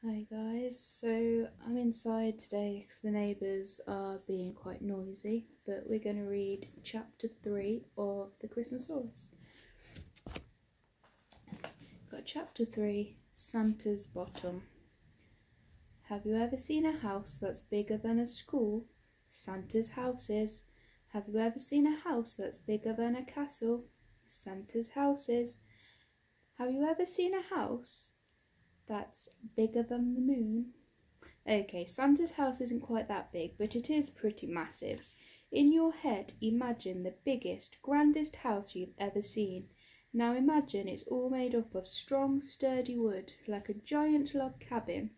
Hi guys, so I'm inside today because the neighbours are being quite noisy, but we're going to read chapter 3 of the Christmasaurus. Got chapter 3, Santa's Bottom. Have you ever seen a house that's bigger than a school? Santa's house is. Have you ever seen a house that's bigger than a castle? Santa's house is. Have you ever seen a house that's bigger than the moon? Okay, Santa's house isn't quite that big, but it is pretty massive. In your head, imagine the biggest, grandest house you've ever seen. Now imagine it's all made up of strong, sturdy wood, like a giant log cabin.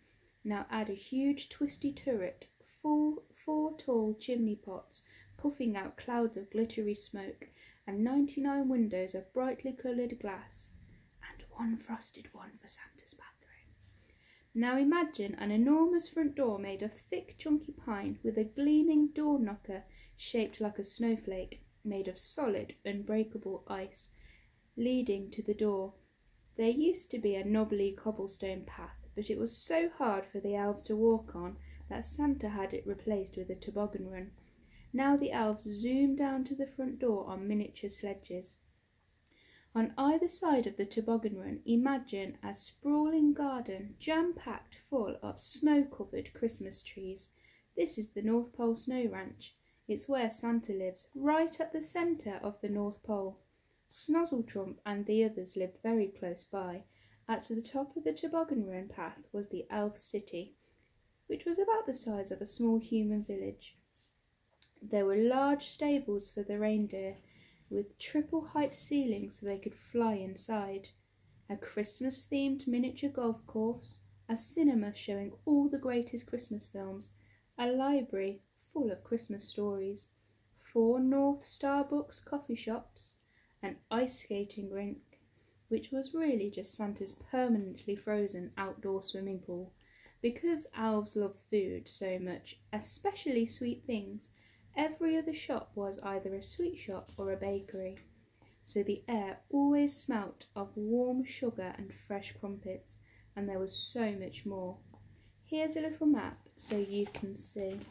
Now add a huge twisty turret, four tall chimney pots, puffing out clouds of glittery smoke, and 99 windows of brightly coloured glass, and one frosted one for Santa's bathroom. Now imagine an enormous front door made of thick, chunky pine with a gleaming door knocker shaped like a snowflake, made of solid, unbreakable ice, leading to the door. There used to be a knobbly cobblestone path, but it was so hard for the elves to walk on that Santa had it replaced with a toboggan run. Now the elves zoom down to the front door on miniature sledges. On either side of the toboggan run, imagine a sprawling garden jam-packed full of snow-covered Christmas trees. This is the North Pole Snow Ranch. It's where Santa lives, right at the centre of the North Pole. Snozzletrump and the others lived very close by. At the top of the toboggan run path was the elf city, which was about the size of a small human village. There were large stables for the reindeer, with triple-height ceilings so they could fly inside, a Christmas-themed miniature golf course, a cinema showing all the greatest Christmas films, a library full of Christmas stories, 4 North Starbucks coffee shops, an ice skating rink, which was really just Santa's permanently frozen outdoor swimming pool. Because elves love food so much, especially sweet things, every other shop was either a sweet shop or a bakery, so the air always smelt of warm sugar and fresh crumpets, and there was so much more. Here's a little map so you can see.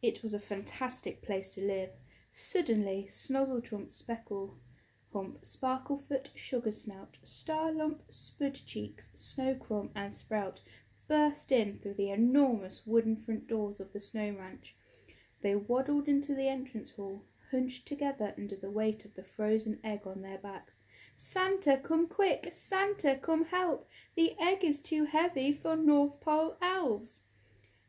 It was a fantastic place to live. Suddenly, Snozzletrump, Speckle-Hump, Sparklefoot, Sugarsnout, Starlump, Spudcheeks, Snowcrumb and Sprout burst in through the enormous wooden front doors of the snow ranch. They waddled into the entrance hall, hunched together under the weight of the frozen egg on their backs. "Santa, come quick! Santa, come help! The egg is too heavy for North Pole elves!"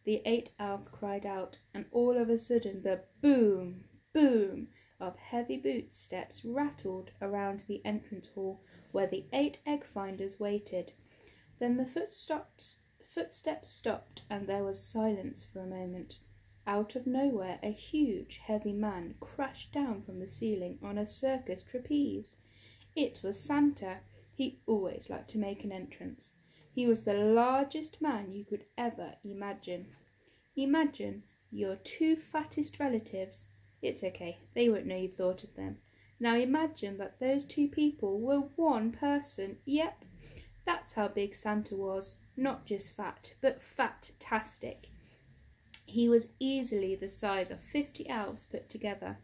The 8 elves cried out, and all of a sudden the boom, boom of heavy boot steps rattled around the entrance hall where the 8 egg finders waited. Then the footsteps stopped and there was silence for a moment. Out of nowhere a huge, heavy man crashed down from the ceiling on a circus trapeze. It was Santa. He always liked to make an entrance. He was the largest man you could ever imagine. Imagine your 2 fattest relatives. It's okay, they won't know you've thought of them. Now imagine that those 2 people were one person. Yep, that's how big Santa was. Not just fat, but fat-tastic. He was easily the size of 50 elves put together.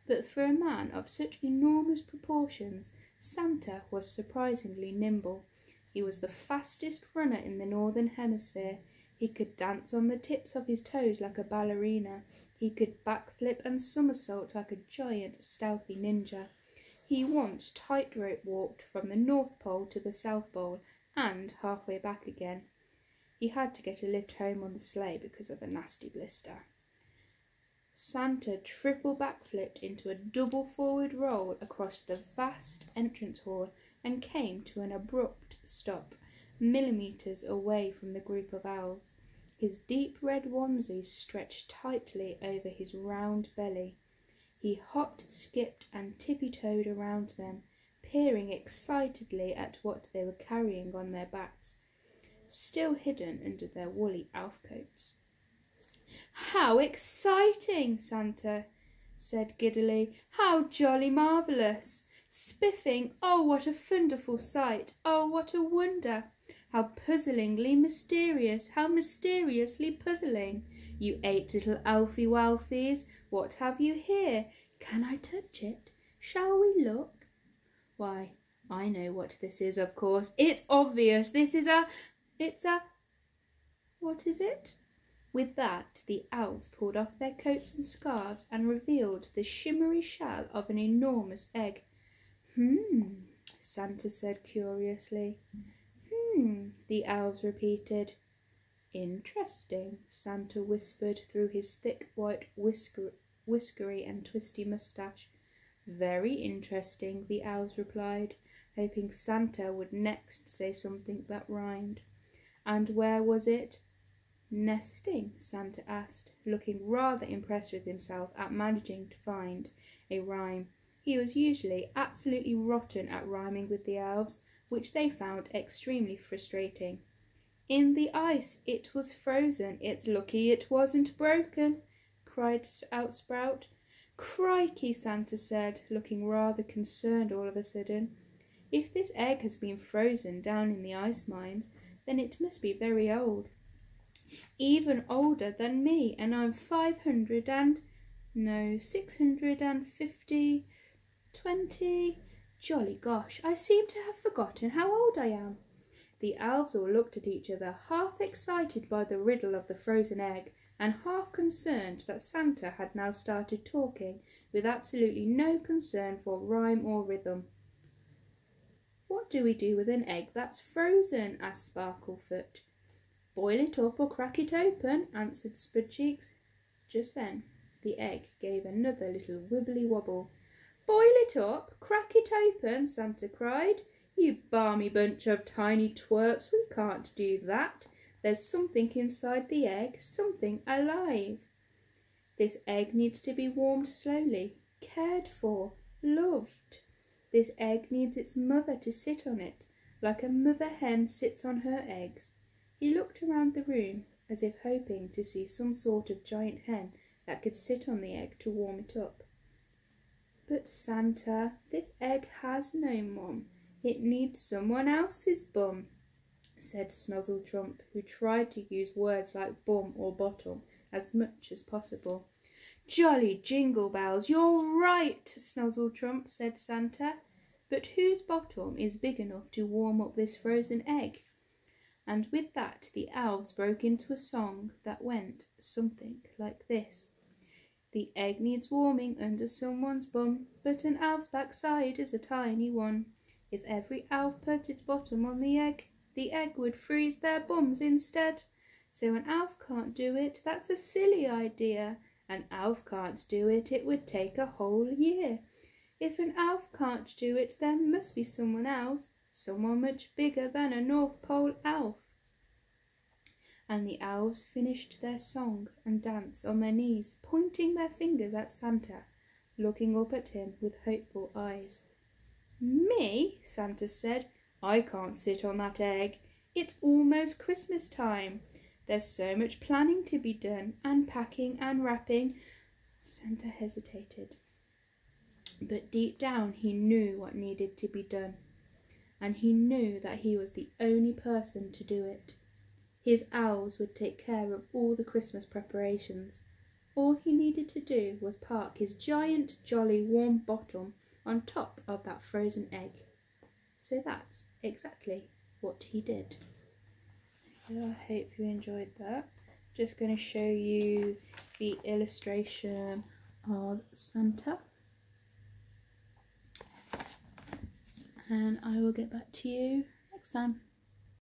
But for a man of such enormous proportions, Santa was surprisingly nimble. He was the fastest runner in the Northern Hemisphere. He could dance on the tips of his toes like a ballerina. He could backflip and somersault like a giant, stealthy ninja. He once tightrope walked from the North Pole to the South Pole and halfway back again. He had to get a lift home on the sleigh because of a nasty blister. Santa triple backflipped into a double forward roll across the vast entrance hall and came to an abrupt stop, millimetres away from the group of elves. His deep red onesie stretched tightly over his round belly. He hopped, skipped and tippy-toed around them, peering excitedly at what they were carrying on their backs, still hidden under their woolly elf coats. "How exciting!" Santa said giddily. "How jolly marvellous! Spiffing! Oh, what a wonderful sight! Oh, what a wonder! How puzzlingly mysterious! How mysteriously puzzling! You 8 little Alfie Walfies, what have you here? Can I touch it? Shall we look? Why, I know what this is, of course. It's obvious. What is it?" With that, the elves pulled off their coats and scarves and revealed the shimmery shell of an enormous egg. Santa said curiously. The elves repeated. "Interesting," Santa whispered through his thick white whiskery and twisty moustache. "Very interesting," the elves replied, hoping Santa would next say something that rhymed. "And where was it?" "Nesting?" Santa asked, looking rather impressed with himself at managing to find a rhyme. He was usually absolutely rotten at rhyming with the elves, which they found extremely frustrating. "In the ice. It was frozen. It's lucky it wasn't broken," cried out Sprout. "Crikey," Santa said, looking rather concerned all of a sudden. "If this egg has been frozen down in the ice mines, then it must be very old. Even older than me, and I'm 650, 20. Jolly gosh, I seem to have forgotten how old I am." The elves all looked at each other, half excited by the riddle of the frozen egg, and half concerned that Santa had now started talking with absolutely no concern for rhyme or rhythm. "What do we do with an egg that's frozen?" asked Sparklefoot. "Boil it up or crack it open," answered Spudcheeks. Just then the egg gave another little wibbly wobble. "Boil it up, crack it open," Santa cried. "You balmy bunch of tiny twerps, we can't do that. There's something inside the egg, something alive. This egg needs to be warmed slowly, cared for, loved. This egg needs its mother to sit on it, like a mother hen sits on her eggs." He looked around the room, as if hoping to see some sort of giant hen that could sit on the egg to warm it up. "But Santa, this egg has no mum. It needs someone else's bum," said Snuzzletrump, who tried to use words like bum or bottom as much as possible. "Jolly jingle bells, you're right, Snuzzletrump," said Santa. "But whose bottom is big enough to warm up this frozen egg?" And with that the elves broke into a song that went something like this. "The egg needs warming under someone's bum, but an elf's backside is a tiny one. If every elf put its bottom on the egg would freeze their bums instead. So an elf can't do it, that's a silly idea. An elf can't do it, it would take a whole year. If an elf can't do it, there must be someone else, someone much bigger than a North Pole elf." And the elves finished their song and dance on their knees, pointing their fingers at Santa, looking up at him with hopeful eyes. "Me?" Santa said. "I can't sit on that egg. It's almost Christmas time. There's so much planning to be done, and packing and wrapping." Santa hesitated, but deep down he knew what needed to be done, and he knew that he was the only person to do it. His elves would take care of all the Christmas preparations. All he needed to do was park his giant, jolly, warm bottom on top of that frozen egg. So that's exactly what he did. So I hope you enjoyed that. Just going to show you the illustration of Santa. And I will get back to you next time.